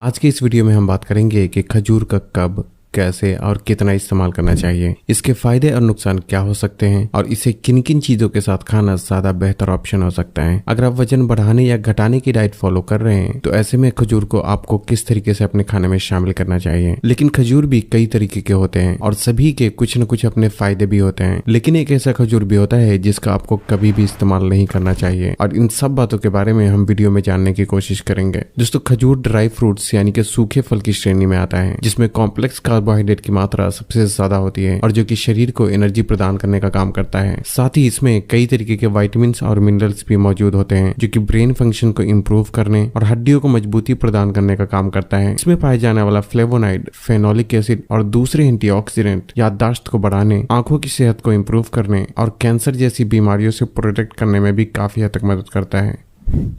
आज के इस वीडियो में हम बात करेंगे कि खजूर का कब, कैसे और कितना इस्तेमाल करना चाहिए, इसके फायदे और नुकसान क्या हो सकते हैं और इसे किन किन चीजों के साथ खाना ज्यादा बेहतर ऑप्शन हो सकता है। अगर आप वजन बढ़ाने या घटाने की डाइट फॉलो कर रहे हैं तो ऐसे में खजूर को आपको किस तरीके से अपने खाने में शामिल करना चाहिए। लेकिन खजूर भी कई तरीके के होते हैं और सभी के कुछ न कुछ अपने फायदे भी होते हैं। लेकिन एक ऐसा खजूर भी होता है जिसका आपको कभी भी इस्तेमाल नहीं करना चाहिए और इन सब बातों के बारे में हम वीडियो में जानने की कोशिश करेंगे। दोस्तों, खजूर ड्राई फ्रूट्स यानी कि सूखे फल की श्रेणी में आता है जिसमें कॉम्प्लेक्स कार्बोहाइड्रेट की मात्रा सबसे ज्यादा होती है और जो कि शरीर को एनर्जी प्रदान करने का काम करता है। साथ ही इसमें कई तरीके के विटामिन्स और मिनरल्स भी मौजूद होते हैं जो कि ब्रेन फंक्शन को इम्प्रूव करने और हड्डियों को मजबूती प्रदान करने का काम करता है। इसमें पाए जाने वाला फ्लेवोनाइड, फेनोलिक एसिड और दूसरे एंटीऑक्सीडेंट याददाश्त को बढ़ाने, आंखों की सेहत को इम्प्रूव करने और कैंसर जैसी बीमारियों से प्रोटेक्ट करने में भी काफी हद तक मदद करता है।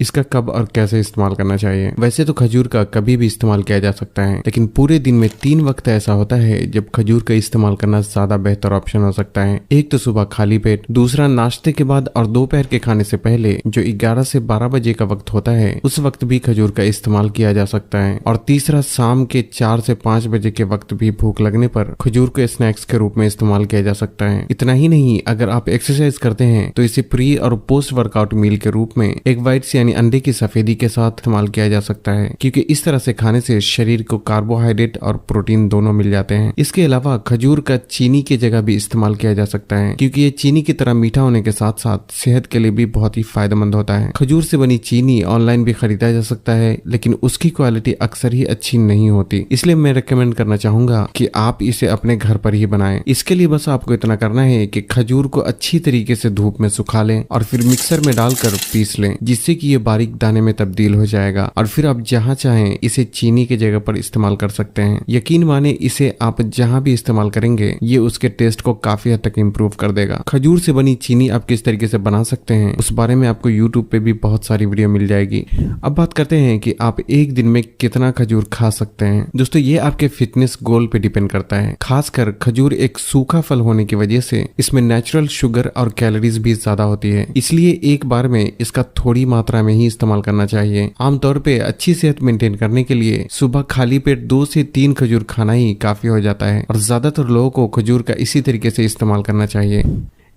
इसका कब और कैसे इस्तेमाल करना चाहिए। वैसे तो खजूर का कभी भी इस्तेमाल किया जा सकता है, लेकिन पूरे दिन में 3 वक्त ऐसा होता है जब खजूर का इस्तेमाल करना ज्यादा बेहतर ऑप्शन हो सकता है। एक तो सुबह खाली पेट, दूसरा नाश्ते के बाद और दोपहर के खाने से पहले जो 11 से 12 बजे का वक्त होता है उस वक्त भी खजूर का इस्तेमाल किया जा सकता है, और तीसरा शाम के 4 से 5 बजे के वक्त भी भूख लगने पर खजूर को स्नैक्स के रूप में इस्तेमाल किया जा सकता है। इतना ही नहीं, अगर आप एक्सरसाइज करते हैं तो इसे प्री और पोस्ट वर्कआउट मील के रूप में एक यानी अंडे की सफेदी के साथ इस्तेमाल किया जा सकता है, क्योंकि इस तरह से खाने से शरीर को कार्बोहाइड्रेट और प्रोटीन दोनों मिल जाते हैं। इसके अलावा खजूर का चीनी की जगह भी इस्तेमाल किया जा सकता है, क्योंकि ये चीनी की तरह मीठा होने के साथ साथ सेहत के लिए भी बहुत ही फायदेमंद होता है। खजूर से बनी चीनी ऑनलाइन भी खरीदा जा सकता है, लेकिन उसकी क्वालिटी अक्सर ही अच्छी नहीं होती, इसलिए मैं रिकमेंड करना चाहूंगा कि आप इसे अपने घर पर ही बनाएं। इसके लिए बस आपको इतना करना है कि खजूर को अच्छी तरीके से धूप में सुखा लें और फिर मिक्सर में डालकर पीस लें, जिससे कि ये बारीक दाने में तब्दील हो जाएगा और फिर आप जहां चाहें इसे चीनी के जगह पर इस्तेमाल कर सकते हैं। यकीन माने, इसे आप जहां भी इस्तेमाल करेंगे ये उसके टेस्ट को काफी हद तक इम्प्रूव कर देगा। खजूर से बनी चीनी आप किस तरीके से बना सकते हैं उस बारे में आपको यूट्यूब पे भी बहुत सारी वीडियो मिल जाएगी। अब बात करते हैं कि आप एक दिन में कितना खजूर खा सकते हैं। दोस्तों, ये आपके फिटनेस गोल पे डिपेंड करता है। खासकर खजूर एक सूखा फल होने की वजह से इसमें नेचुरल शुगर और कैलोरीज भी ज्यादा होती है, इसलिए एक बार में इसका थोड़ी मात्रा में ही इस्तेमाल करना चाहिए। आमतौर पे अच्छी सेहत मेंटेन करने के लिए सुबह खाली पेट 2 से 3 खजूर खाना ही काफी हो जाता है और ज्यादातर लोगों को खजूर का इसी तरीके से इस्तेमाल करना चाहिए।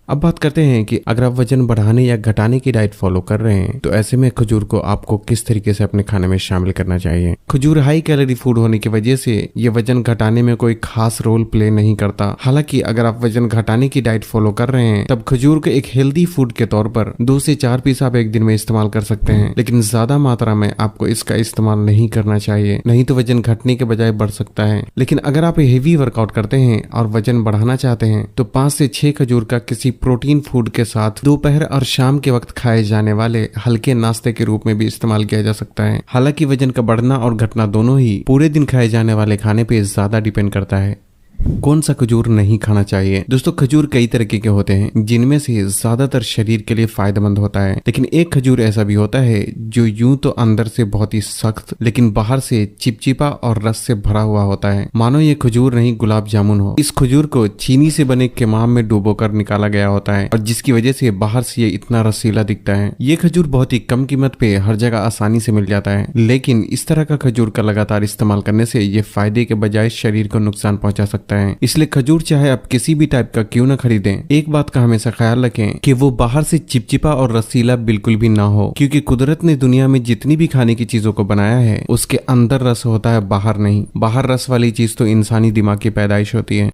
अब बात करते हैं कि अगर आप वजन बढ़ाने या घटाने की डाइट फॉलो कर रहे हैं तो ऐसे में खजूर को आपको किस तरीके से अपने खाने में शामिल करना चाहिए। खजूर हाई कैलोरी फूड होने की वजह से ये वजन घटाने में कोई खास रोल प्ले नहीं करता। हालांकि अगर आप वजन घटाने की डाइट फॉलो कर रहे हैं तब खजूर को एक हेल्दी फूड के तौर पर 2 से 4 पीस आप एक दिन में इस्तेमाल कर सकते हैं, लेकिन ज्यादा मात्रा में आपको इसका इस्तेमाल नहीं करना चाहिए, नहीं तो वजन घटने के बजाय बढ़ सकता है। लेकिन अगर आप हेवी वर्कआउट करते हैं और वजन बढ़ाना चाहते हैं तो 5 से 6 खजूर का किसी प्रोटीन फूड के साथ दोपहर और शाम के वक्त खाए जाने वाले हल्के नाश्ते के रूप में भी इस्तेमाल किया जा सकता है। हालांकि वजन का बढ़ना और घटना दोनों ही पूरे दिन खाए जाने वाले खाने पे ज्यादा डिपेंड करता है। कौन सा खजूर नहीं खाना चाहिए। दोस्तों, खजूर कई तरीके के होते हैं जिनमें से ज्यादातर शरीर के लिए फायदेमंद होता है, लेकिन एक खजूर ऐसा भी होता है जो यूं तो अंदर से बहुत ही सख्त लेकिन बाहर से चिपचिपा और रस से भरा हुआ होता है, मानो ये खजूर नहीं गुलाब जामुन हो। इस खजूर को चीनी से बने केमाम में डुबोकर निकाला गया होता है और जिसकी वजह से बाहर से ये इतना रसीला दिखता है। ये खजूर बहुत ही कम कीमत पे हर जगह आसानी से मिल जाता है, लेकिन इस तरह का खजूर का लगातार इस्तेमाल करने से ये फायदे के बजाय शरीर को नुकसान पहुंचा सकता है। इसलिए खजूर चाहे आप किसी भी टाइप का क्यों ना खरीदें, एक बात का हमेशा ख्याल रखें कि वो बाहर से चिपचिपा और रसीला बिल्कुल भी ना हो, क्योंकि कुदरत ने दुनिया में जितनी भी खाने की चीजों को बनाया है उसके अंदर रस होता है, बाहर नहीं। बाहर रस वाली चीज तो इंसानी दिमाग की पैदाइश होती है।